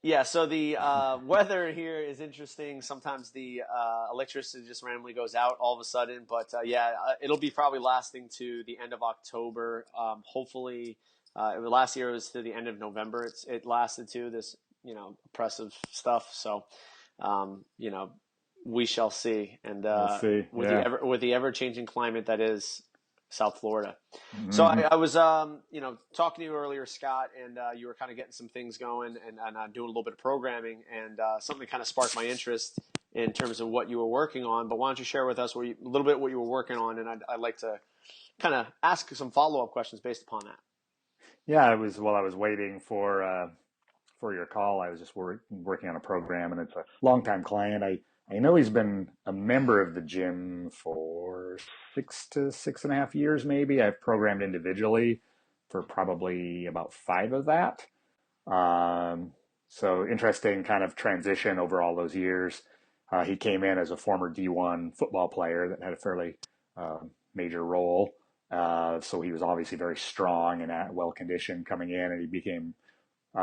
Yeah, so the weather here is interesting. Sometimes the electricity just randomly goes out all of a sudden, but it'll be probably lasting to the end of October. Hopefully, last year it was to the end of November. It lasted to this, oppressive stuff. So, you know, we shall see. And We'll see. with Yeah. the ever changing climate that is South Florida. So Hmm. I was, talking to you earlier, Scott, and you were kind of getting some things going and doing a little bit of programming, and something kind of sparked my interest in terms of what you were working on. But why don't you share with us a little bit what you were working on, and I'd like to kind of ask some follow up questions based upon that. Yeah, while I was waiting for your call, I was just working on a program, and it's a longtime client. I know he's been a member of the gym for 6 to 6.5 years, maybe. I've programmed individually for probably about five of that. Um, so interesting kind of transition over all those years. He came in as a former D1 football player that had a fairly major role. So he was obviously very strong and well conditioned coming in, and he became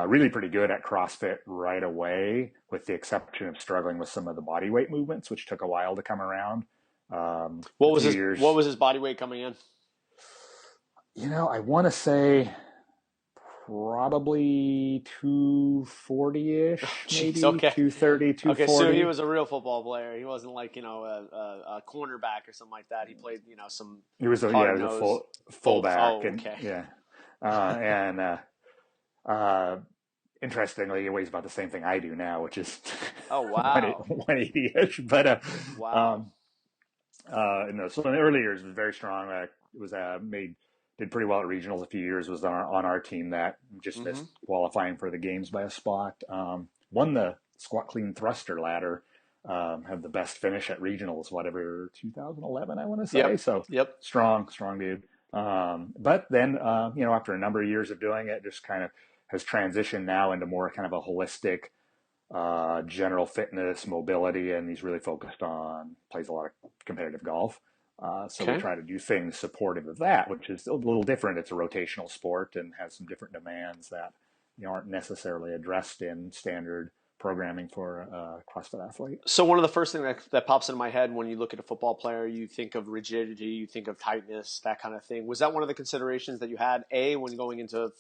really pretty good at CrossFit right away, with the exception of struggling with some of the body weight movements, which took a while to come around. A few What years, was his body weight coming in? I want to say probably 240-ish, Jeez, maybe okay. 230, Okay, so he 240. was a real football player. He wasn't like, a cornerback or something like that. He played, some He hard was a nose fullback, Oh, and okay. yeah, and uh, interestingly, he weighs about the same thing I do now, which is Oh, wow. 180-ish. But Wow. um, no, so in the early years, was very strong. Was did pretty well at regionals a few years. Was on our team that just Hmm. missed qualifying for the games by a spot. Won the squat clean thruster ladder. Had the best finish at regionals, whatever 2011, I want to say. Yep. So Yep. strong dude. But then after a number of years of doing it, just kind of has transitioned now into more kind of a holistic general fitness, mobility, and he's really focused on, plays a lot of competitive golf. So we Okay. try to do things supportive of that, which is a little different. It's a rotational sport and has some different demands that aren't necessarily addressed in standard programming for a CrossFit athlete. So one of the first things that pops into my head when you look at a football player, you think of rigidity, you think of tightness, that kind of thing. Was that one of the considerations that you had, when going into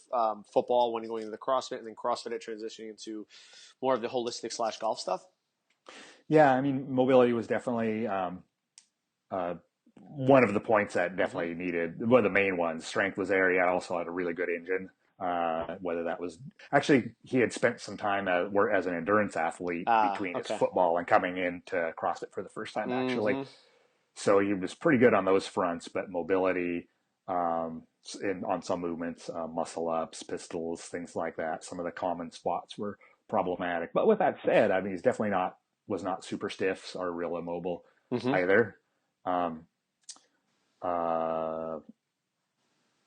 football, when you're going into the CrossFit, and then CrossFit transitioning into more of the holistic slash golf stuff? Yeah, I mean, mobility was definitely uh, one of the points that Hmm. definitely needed, one of the main ones. Strength was there. He also had a really good engine. Whether that was actually, he had spent some time as an endurance athlete between his Okay. football and coming into CrossFit for the first time, actually. Hmm. So he was pretty good on those fronts, but mobility on some movements, muscle ups, pistols, things like that. Some of the common spots were problematic. But with that said, I mean, he's definitely was not super stiff or real immobile Hmm. either. Um, uh,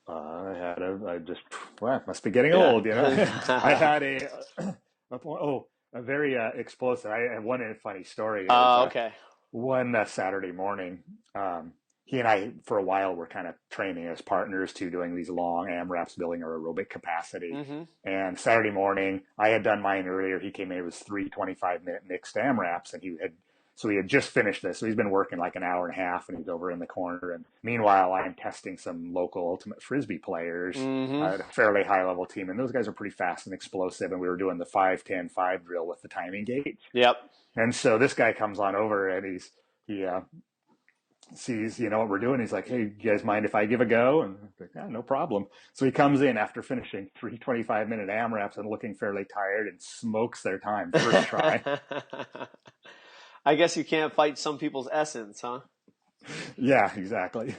I just, well, must be getting old, I Yeah. had a very explosive. I have one funny story. It was Okay. one Saturday morning. Um, he and I, for a while, were kind of training as partners to doing these long AMRAPs, building our aerobic capacity. Hmm. And Saturday morning, I had done mine earlier. He came in, it was 3 25-minute mixed AMRAPs, and he had just finished this. So he's been working like an hour and a half, and he's over in the corner. And meanwhile, I'm testing some local ultimate frisbee players Hmm. at a fairly high level team. And those guys are pretty fast and explosive. And we were doing the 5-10-5 drill with the timing gate. Yep. And so this guy comes on over, and he sees, what we're doing. He's like, "Hey, you guys mind if I give a go?" And I'm like, "Yeah, no problem." So he comes in after finishing 3 25-minute AMRAPs and looking fairly tired, and smokes their time first try. I guess you can't fight some people's essence, huh? Yeah, exactly.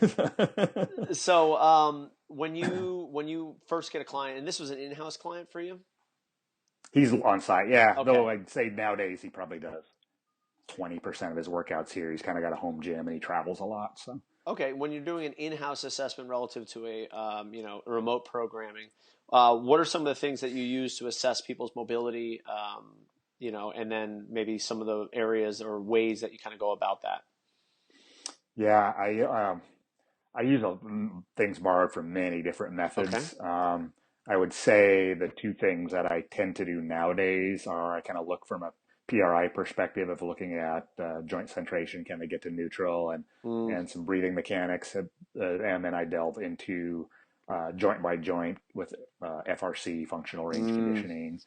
So, when you first get a client, and this was an in-house client for you? He's on site, yeah. Though Okay. I'd say nowadays he probably does 20% of his workouts here. He's kind of got a home gym and he travels a lot. So Okay. When you're doing an in-house assessment relative to remote programming, what are some of the things that you use to assess people's mobility? And then maybe some of the areas or ways that you kind of go about that. yeah, I use things borrowed from many different Okay. methods. I would say the two things that I tend to do nowadays are I kind of look from a PRI perspective of looking at joint centration, can they get to neutral, Mm, and some breathing mechanics, and then I delve into joint by joint with FRC, functional range mm, conditioning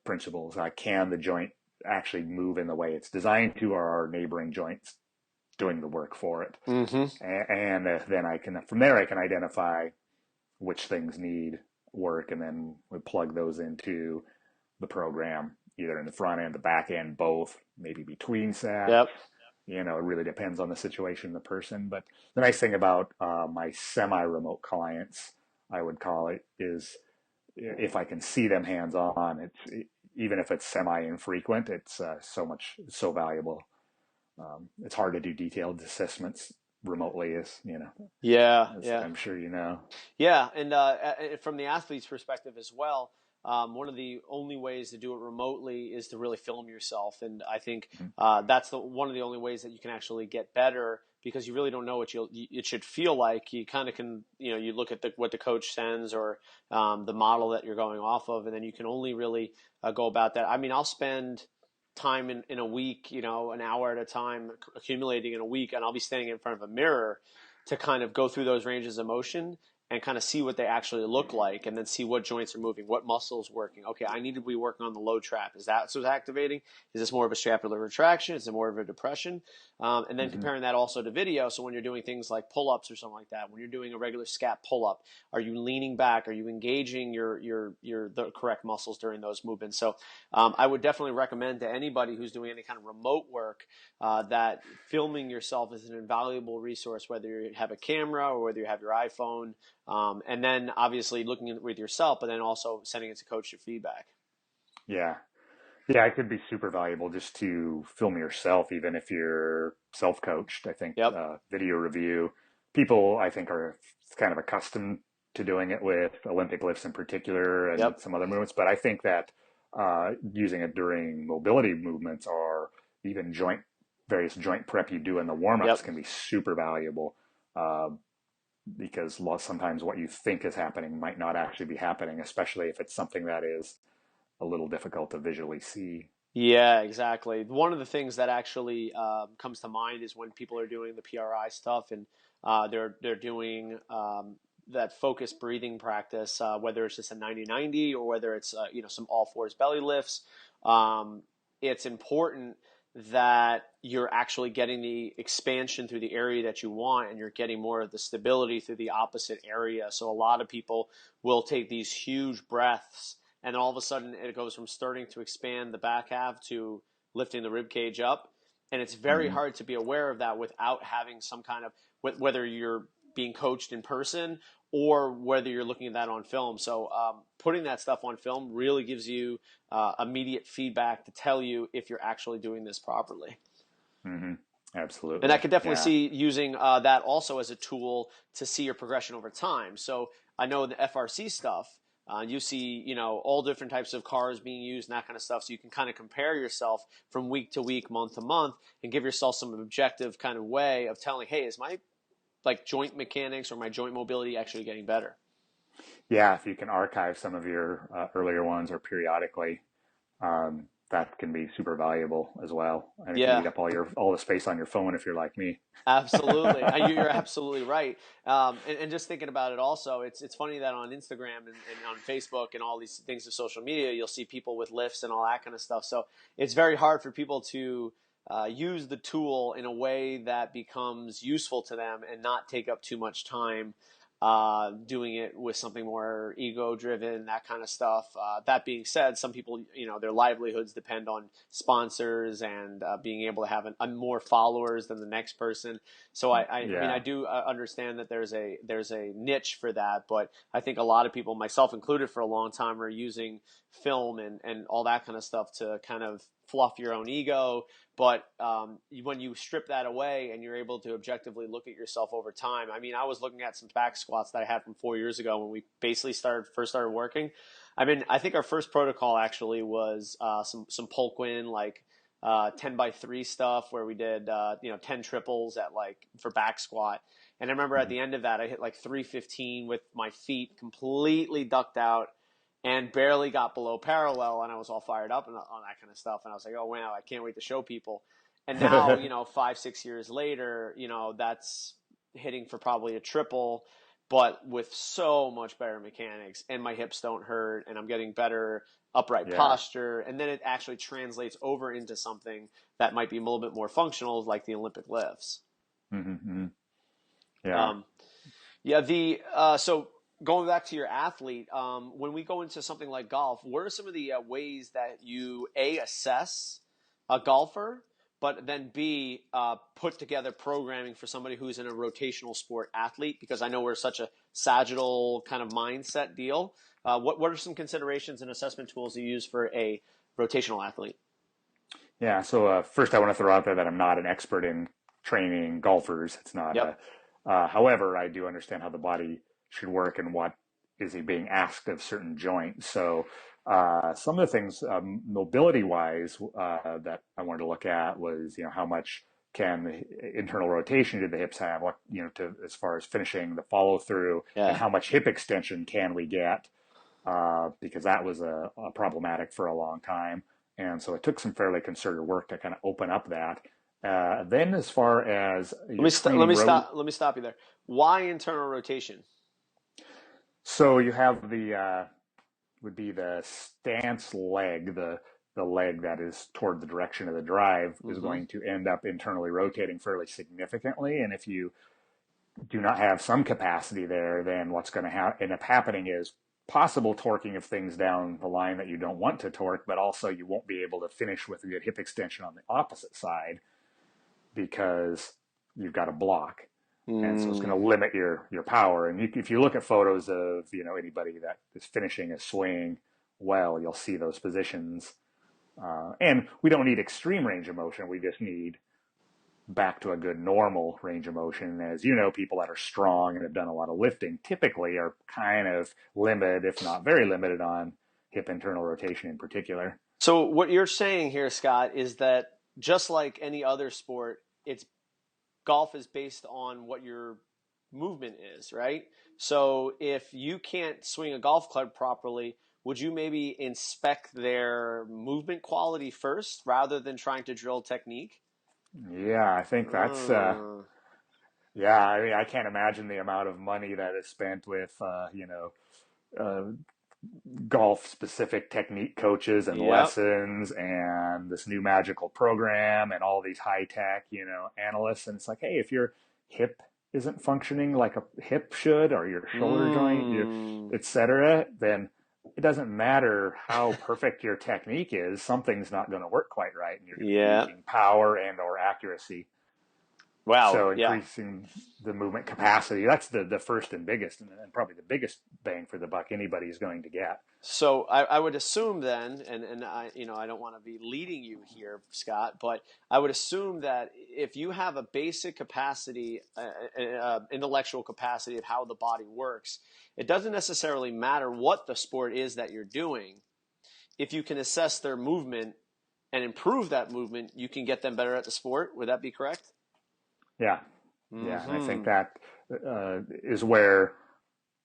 principles. Can the joint actually move in the way it's designed to, or are neighboring joints doing the work for it? mm-hmm. And then from there I can identify which things need work, and then we plug those into the program, either in the front end, the back end, both, maybe between sat. Yep. It really depends on the situation, the person. But the nice thing about my semi-remote clients, I would call it, is if I can see them hands on, even if it's semi-infrequent, it's so valuable. It's hard to do detailed assessments remotely, Yeah. as Yeah. I'm sure you know. Yeah, and from the athlete's perspective as well, one of the only ways to do it remotely is to really film yourself, and I think that's one of the only ways that you can actually get better because you really don't know what it should feel like. You kind of can, you look at what the coach sends or the model that you're going off of, and then you can only really go about that. I mean, I'll spend time in a week, an hour at a time accumulating in a week, and I'll be standing in front of a mirror to kind of go through those ranges of motion and kind of see what they actually look like and then see what joints are moving, what muscles working. Okay, I need to be working on the low trap. Is that what's activating? Is this more of a scapular retraction? Is it more of a depression? And then Mm-hmm. comparing that also to video. So when you're doing things like pull-ups or something like that, when you're doing a regular scap pull-up, are you leaning back? Are you engaging the correct muscles during those movements? So I would definitely recommend to anybody who's doing any kind of remote work that filming yourself is an invaluable resource, whether you have a camera or whether you have your iPhone. And then obviously looking at it with yourself, but then also sending it to coach your feedback. Yeah. Yeah, it could be super valuable just to film yourself, even if you're self-coached. I think Yep. video review, people I think are kind of accustomed to doing it with Olympic lifts in particular and Yep. some other movements. But I think that using it during mobility movements or even various joint prep you do in the warm-ups Yep. can be super valuable uh, because sometimes what you think is happening might not actually be happening, especially if it's something that is a little difficult to visually see. Yeah, exactly. One of the things that actually comes to mind is when people are doing the PRI stuff and they're doing that focused breathing practice, whether it's just a 90-90 or whether it's some all fours belly lifts. Um, it's important that you're actually getting the expansion through the area that you want and you're getting more of the stability through the opposite area. So a lot of people will take these huge breaths and then all of a sudden it goes from starting to expand the back half to lifting the rib cage up. And it's very Mm-hmm. hard to be aware of that without having some kind of, whether you're being coached in person or whether you're looking at that on film. So putting that stuff on film really gives you immediate feedback to tell you if you're actually doing this properly. Mm-hmm. And I Absolutely. could definitely Yeah. see using that also as a tool to see your progression over time. So I know the FRC stuff, you see, all different types of cars being used and that kind of stuff. So you can kind of compare yourself from week to week, month to month, and give yourself some objective kind of way of telling, hey, is my like joint mechanics or my joint mobility actually getting better? Yeah. If you can archive some of your earlier ones or periodically, that can be super valuable as well. And it can Yeah. eat up all the space on your phone if you're like me. Absolutely, you're absolutely right. And just thinking about it, also, it's funny that on Instagram and on Facebook and all these things of social media, you'll see people with lifts and all that kind of stuff. So it's very hard for people to use the tool in a way that becomes useful to them and not take up too much time doing it with something more ego driven, that kind of stuff. That being said, some people, their livelihoods depend on sponsors and being able to have more followers than the next person. So I mean, I Yeah. do understand that there's a niche for that, but I think a lot of people, myself included, for a long time are using film and all that kind of stuff to kind of fluff your own ego. But when you strip that away and you're able to objectively look at yourself over time, I mean, I was looking at some back squats that I had from 4 years ago when we basically first started working. I mean, I think our first protocol actually was some Polquin, like 10 by 3 stuff where we did 10 triples at like for back squat. And I remember at Mhm. the end of that, I hit like 315 with my feet completely ducked out and barely got below parallel. And I was all fired up and on that kind of stuff. And I was like, oh, wow, I can't wait to show people. And now, 5-6 years later, that's hitting for probably a triple, but with so much better mechanics, and my hips don't hurt, and I'm getting better upright Yeah. posture. And then it actually translates over into something that might be a little bit more functional, like the Olympic lifts. Mm-hmm. Yeah. Um, yeah, so going back to your athlete, when we go into something like golf, what are some of the ways that you assess a golfer, but then B, put together programming for somebody who's in a rotational sport athlete? Because I know we're such a sagittal kind of mindset deal. What are some considerations and assessment tools you use for a rotational athlete? Yeah. So first, I want to throw out there that I'm not an expert in training golfers. It's not Yep. however, I do understand how the body should work and what is he being asked of certain joints. So some of the things mobility wise that I wanted to look at was how much can the internal rotation do the hips have, what to as far as finishing the follow through, and Yeah. how much hip extension can we get, because that was a problematic for a long time. And so it took some fairly concerted work to kind of open up that. Then, as far as your Let training me road, stop. Let me stop you there. Why internal rotation? so you have the would be the stance leg, the leg that is toward the direction of the drive is Mm-hmm. going to end up internally rotating fairly significantly. And if you do not have some capacity there, then what's going to end up happening is possible torquing of things down the line that you don't want to torque, but also you won't be able to finish with a good hip extension on the opposite side because you've got a block. And so it's going Mm. to limit your power. And if you look at photos of anybody that is finishing a swing well, you'll see those positions. And we don't need extreme range of motion. We just need back to a good normal range of motion. As you know, people that are strong and have done a lot of lifting typically are kind of limited, if not very limited, on hip internal rotation in particular. So what you're saying here, Scott, is that just like any other sport, it's golf is based on what your movement is, right? So if you can't swing a golf club properly, would you maybe inspect their movement quality first rather than trying to drill technique? Yeah, I think that's Uh, yeah. I mean, I can't imagine the amount of money that is spent with uh, golf specific technique coaches and yep. lessons and this new magical program and all these high tech, analysts. And it's like, hey, if your hip isn't functioning like a hip should, or your shoulder joint, Mm, etc., then it doesn't matter how perfect your technique is. Something's not going to work quite right, and you're going to be yeah. losing power and or accuracy. Wow. So Yeah. increasing the movement capacity, that's the first and biggest, and probably the biggest bang for the buck anybody is going to get. So I would assume then, and I don't want to be leading you here, Scott, but I would assume that if you have a basic capacity, intellectual capacity of how the body works, it doesn't necessarily matter what the sport is that you're doing. If you can assess their movement and improve that movement, you can get them better at the sport. Would that be correct? Yeah, yeah, and I think Hmm. that is where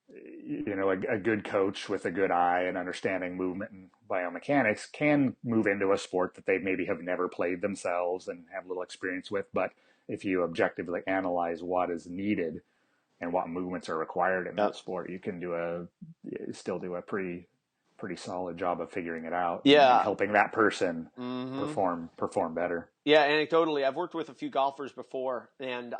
a good coach with a good eye and understanding movement and biomechanics can move into a sport that they maybe have never played themselves and have little experience with. But if you objectively analyze what is needed and what movements are required in that Yep. sport, you can still do a pretty solid job of figuring it out and Yeah. helping that person Hmm. perform better. Yeah, anecdotally, I've worked with a few golfers before, and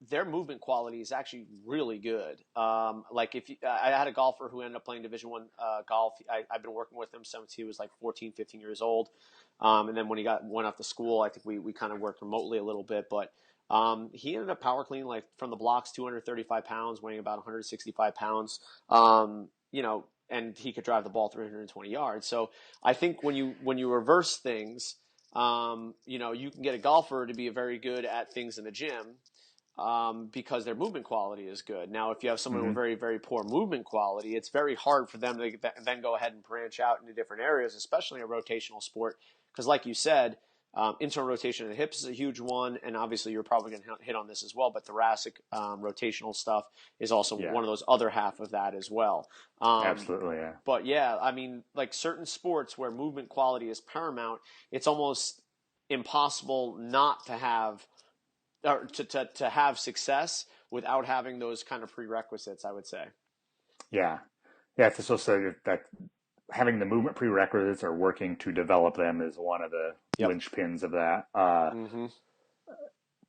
their movement quality is actually really good. Like if you, I had a golfer who ended up playing Division 1 golf. I've been working with him since he was like 14, 15 years old, and then when he went off to school, I think we kind of worked remotely a little bit, but he ended up power cleaning like from the blocks, 235 pounds, weighing about 165 pounds. And he could drive the ball 320 yards. So I think when you reverse things, you can get a golfer to be very good at things in the gym because their movement quality is good. Now, if you have someone with Mm-hmm. very, very poor movement quality, it's very hard for them to then go ahead and branch out into different areas, especially a rotational sport. Because, like you said, Internal rotation of the hips is a huge one, and obviously you're probably going to hit on this as well, but thoracic rotational stuff is also Yeah. one of those other half of that as well. Absolutely, yeah. But yeah, I mean, like certain sports where movement quality is paramount, it's almost impossible not to have or to have success without having those kind of prerequisites, I would say. Yeah. Yeah, it's also that having the movement prerequisites or working to develop them is one of the Yep. linchpins of that. Mm-hmm.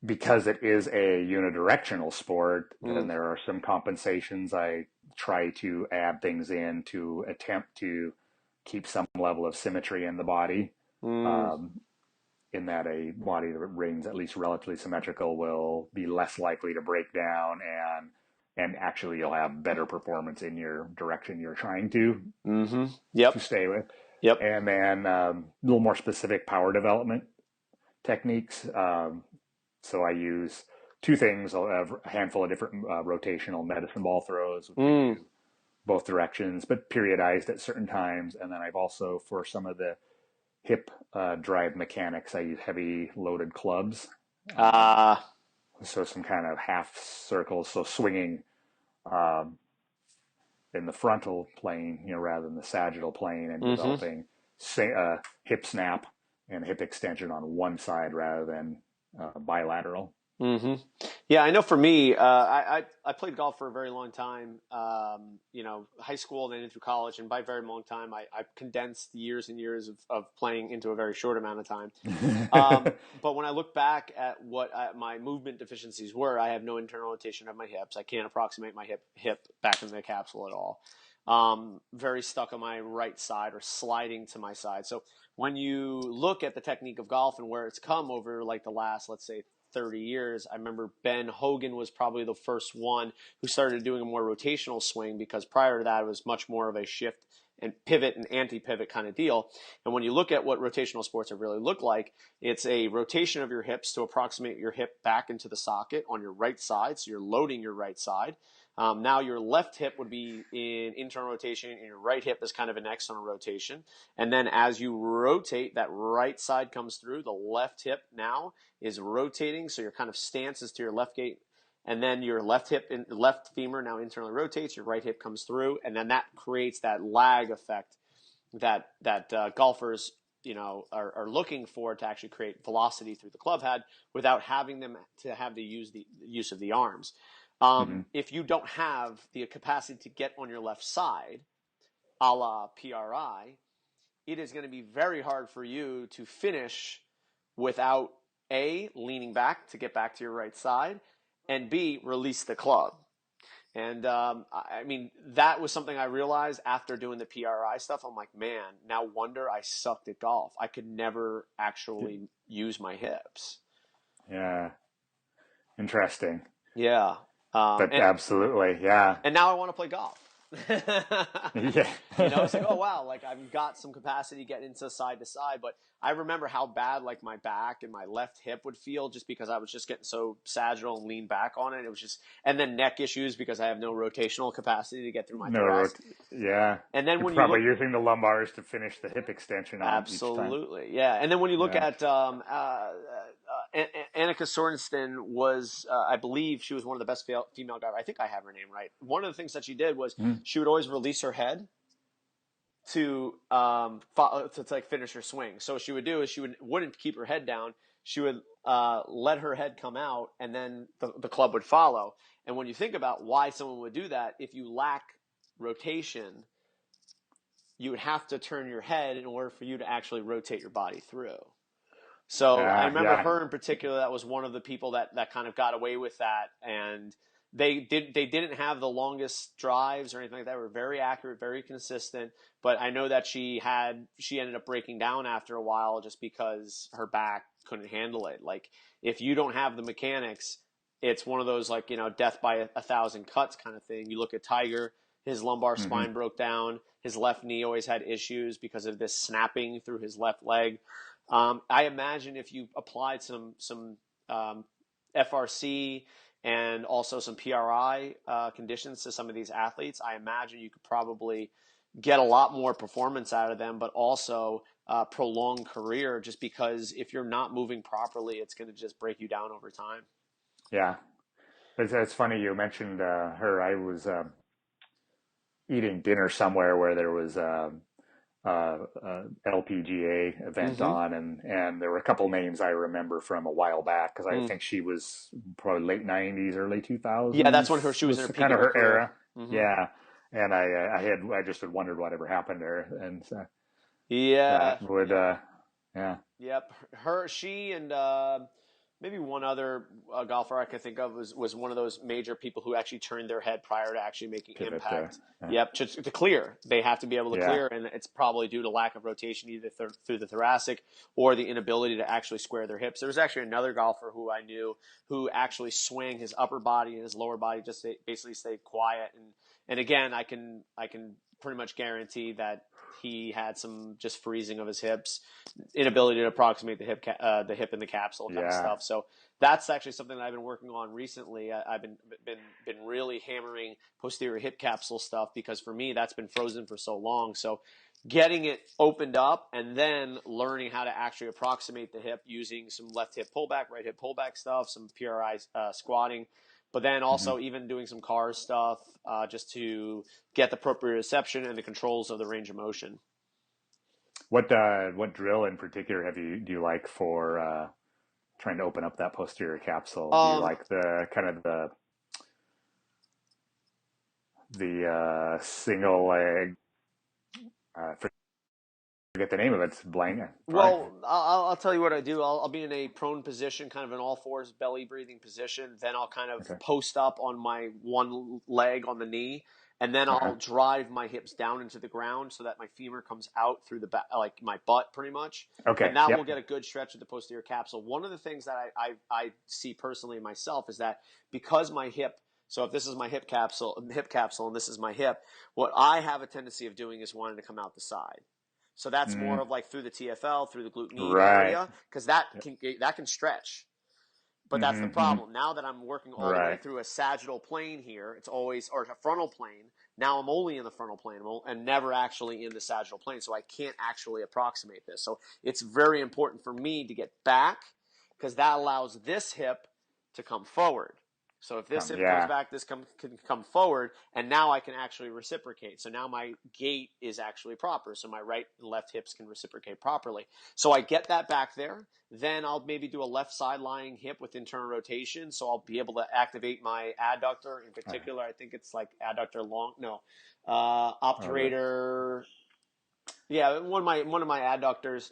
Because it is a unidirectional sport, then Mm. there are some compensations. I try to add things in to attempt to keep some level of symmetry in the body. Mm. Um, in that a body that remains at least relatively symmetrical will be less likely to break down, and actually you'll have better performance in your direction you're trying Mm-hmm. Yep. to stay with. Yep. And then a little more specific power development techniques. So I use two things. I'll have a handful of different rotational medicine ball throws, which I Mm. do both directions, but periodized at certain times. And then I've also, for some of the hip drive mechanics, I use heavy loaded clubs. Uh, So some kind of half circles, so swinging um, in the frontal plane, rather than the sagittal plane, and mm-hmm. developing hip snap and hip extension on one side rather than bilateral. Mm-hmm. Yeah, I know for me, I played golf for a very long time, high school and then into college. And by very long time, I condensed years and years of playing into a very short amount of time. But when I look back at what my movement deficiencies were, I have no internal rotation of my hips. I can't approximate my hip back in the capsule at all. Very stuck on my right side or sliding to my side. So when you look at the technique of golf and where it's come over like the last, let's say, 30 years, I remember Ben Hogan was probably the first one who started doing a more rotational swing, because prior to that it was much more of a shift and pivot and anti-pivot kind of deal. And when you look at what rotational sports have really looked like, it's a rotation of your hips to approximate your hip back into the socket on your right side. So you're loading your right side. Now your left hip would be in internal rotation and your right hip is kind of an external rotation. And then as you rotate, that right side comes through. The left hip now is rotating. So your kind of stance is to your left gate. And then your left hip and left femur now internally rotates. Your right hip comes through. And then that creates that lag effect that golfers are looking for to actually create velocity through the club head without having them to have the use of the arms. Mm-hmm. If you don't have the capacity to get on your left side, a la PRI, it is going to be very hard for you to finish without A, leaning back to get back to your right side, and B, release the club. And I mean, that was something I realized after doing the PRI stuff. I'm like, man, no wonder I sucked at golf. I could never actually use my hips. Yeah. Interesting. Yeah. But absolutely, yeah. And now I want to play golf. Yeah. It's like, oh wow, like I've got some capacity getting into side to side, but I remember how bad like my back and my left hip would feel just because I was just getting so sagittal and lean back on it. It was just, and then neck issues because I have no rotational capacity to get through my thorax. Yeah. And then You're when probably using the lumbars to finish the hip extension on absolutely, each time. Yeah. And then when you look at Annika Sorenstam was, I believe she was one of the best female guys. I think I have her name right. One of the things that she did was she would always release her head to like finish her swing. So what she would do is she wouldn't keep her head down. She would let her head come out, and then the club would follow. And when you think about why someone would do that, if you lack rotation, you would have to turn your head in order for you to actually rotate your body through. So I remember her in particular. That was one of the people that kind of got away with that, and they didn't have the longest drives or anything like that. They were very accurate, very consistent. But I know that she ended up breaking down after a while just because her back couldn't handle it. Like if you don't have the mechanics, it's one of those like death by a thousand cuts kind of thing. You look at Tiger, his lumbar spine broke down. His left knee always had issues because of this snapping through his left leg. I imagine if you applied some FRC and also some PRI conditions to some of these athletes, I imagine you could probably get a lot more performance out of them, but also prolonged career, just because if you're not moving properly, it's going to just break you down over time. Yeah. It's funny you mentioned her. I was eating dinner somewhere where there was LPGA event Mm-hmm. on, and there were a couple names I remember from a while back because I Mm. think she was probably late '90s, early Yeah, that's when she 2000s was in her was peak kind of of her her career. era. Mm-hmm. Yeah, and I just had wondered whatever happened to her, and Yeah. that would Yep. yeah, Yep. She and maybe one other golfer I could think of was one of those major people who actually turned their head prior to actually making pivot impact. yeah, Yep, just to clear. They have to be able to yeah. clear, and it's probably due to lack of rotation either through the thoracic or the inability to actually square their hips. There was actually another golfer who I knew who actually swung his upper body and his lower body, just basically stayed quiet. And again, I can pretty much guarantee that he had some just freezing of his hips, inability to approximate the hip and the capsule kind of Yeah. stuff. So that's actually something that I've been working on recently. I've been really hammering posterior hip capsule stuff because for me that's been frozen for so long. So getting it opened up and then learning how to actually approximate the hip using some left hip pullback, right hip pullback stuff, some PRI squatting, but then Hmm. also even doing some car stuff just to get the proprioception and the controls of the range of motion. What drill in particular do you like for trying to open up that posterior capsule? Do you Um, like the kind of the single leg? Forget the name of it. It's blank. Sorry. Well, I'll tell you what I do. I'll be in a prone position, kind of an all fours belly breathing position. Then I'll kind of Okay. post up on my one leg on the knee, and then Uh-huh. I'll drive my hips down into the ground so that my femur comes out through the back, like my butt, pretty much. Okay. And that will Yep. get a good stretch of the posterior capsule. One of the things that I see personally in myself is that because my hip. So if this is my hip capsule, and this is my hip, what I have a tendency of doing is wanting to come out the side. So that's more Mm, of like through the TFL, through the glute med right. area, because that Yep. can stretch. But that's the Mm-hmm, hmm. problem. Now that I'm working all the way Right. through a sagittal plane here, it's always or a frontal plane. Now I'm only in the frontal plane and never actually in the sagittal plane, so I can't actually approximate this. So it's very important for me to get back because that allows this hip to come forward. So if this hip comes Yeah. back, can come forward, and now I can actually reciprocate. So now my gait is actually proper. So my right and left hips can reciprocate properly. So I get that back there. Then I'll maybe do a left side lying hip with internal rotation. So I'll be able to activate my adductor in particular. I think it's like adductor long, no, Oh, the obturator. Yeah, one of my adductors.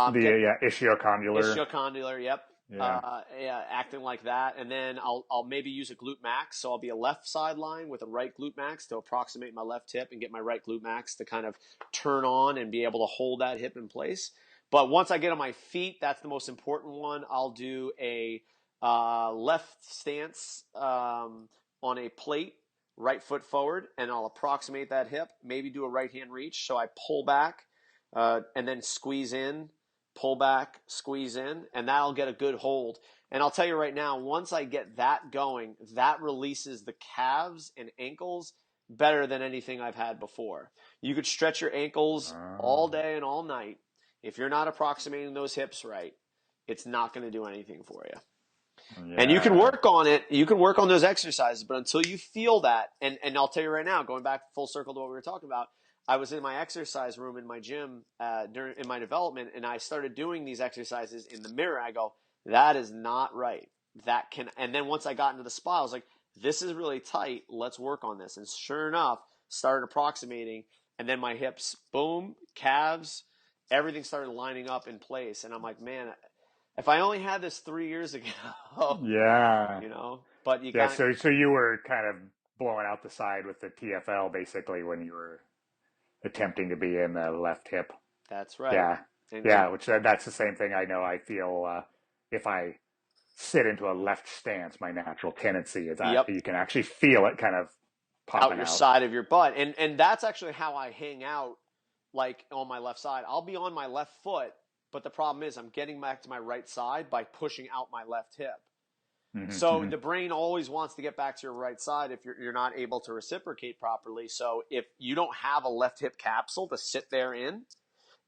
the Get yeah ischiocondylar. Ischiocondylar, yep. Yeah. Yeah, acting like that, and then I'll maybe use a glute max. So I'll be a left sideline with a right glute max to approximate my left hip and get my right glute max to kind of turn on and be able to hold that hip in place. But once I get on my feet, that's the most important one. I'll do a left stance on a plate, right foot forward, and I'll approximate that hip. Maybe do a right hand reach. So I pull back and then squeeze in, pull back, squeeze in, and that'll get a good hold. And I'll tell you right now, once I get that going, that releases the calves and ankles better than anything I've had before. You could stretch your ankles all Oh, day and all night. If you're not approximating those hips right, it's not going to do anything for you. And you can yeah. work on it. You can work on those exercises, but until you feel that, and I'll tell you right now, going back full circle to what we were talking about, I was in my exercise room in my gym in my development, and I started doing these exercises in the mirror. I go, that is not right. And then once I got into the spa, I was like, this is really tight. Let's work on this. And sure enough, started approximating, and then my hips, boom, calves, everything started lining up in place. And I'm like, man, if I only had this 3 years ago, Yeah. but you Yeah. got So you were kind of blowing out the side with the TFL basically when you were attempting to be in the left hip. that's right. Yeah. And Yeah. Which that's the same thing I know. I feel if I sit into a left stance, my natural tendency is that yep, you can actually feel it kind of out popping your out. side of your butt. And that's actually how I hang out like on my left side. I'll be on my left foot, but the problem is I'm getting back to my right side by pushing out my left hip. Hmm, So hmm. the brain always wants to get back to your right side if you're not able to reciprocate properly. So if you don't have a left hip capsule to sit there in,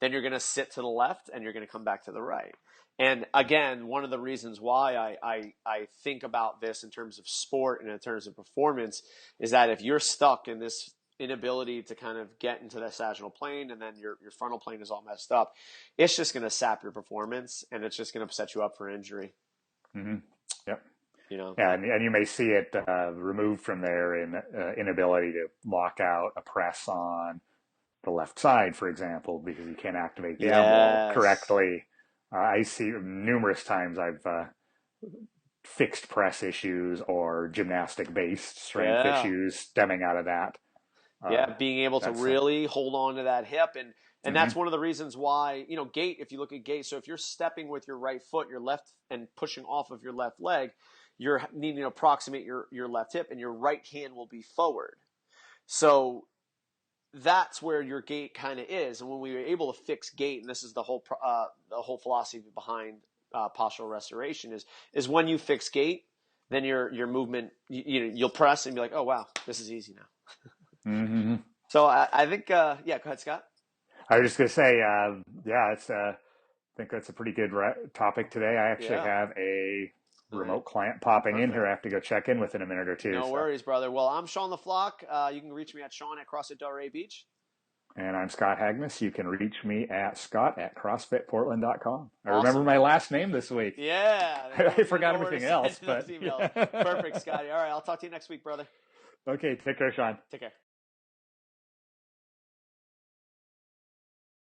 then you're going to sit to the left and you're going to come back to the right. And again, one of the reasons why I think about this in terms of sport and in terms of performance is that if you're stuck in this inability to kind of get into the sagittal plane and then your frontal plane is all messed up, it's just going to sap your performance and it's just going to set you up for injury. Mm-hmm. Yep. You know? Yeah, and you may see it removed from there in inability to lock out a press on the left side, for example, because you can't activate the arm wall correctly. I see numerous times I've fixed press issues or gymnastic-based strength issues stemming out of that. Being able to really hold on to that hip. And that's one of the reasons why, gait, if you look at gait, so if you're stepping with your right foot, your left, and pushing off of your left leg, you're needing to approximate your left hip, and your right hand will be forward. So that's where your gait kind of is. And when we were able to fix gait, and this is the whole philosophy behind postural restoration, is when you fix gait, then your movement, you'll press and be like, oh wow, this is easy now. Mm-hmm. So I think, go ahead, Scott. I was just going to say, it's I think that's a pretty good topic today. I actually have a remote client popping in here. I have to go check in within a minute or two. No worries, brother. Well, I'm Sean LaFlock. You can reach me at Sean at CrossFit Delray Beach. And I'm Scott Hagnes. You can reach me at scott@crossfitportland.com. I remember my last name this week. Yeah. I forgot everything else. But Perfect, Scotty. All right, I'll talk to you next week, brother. Okay, take care, Sean. Take care.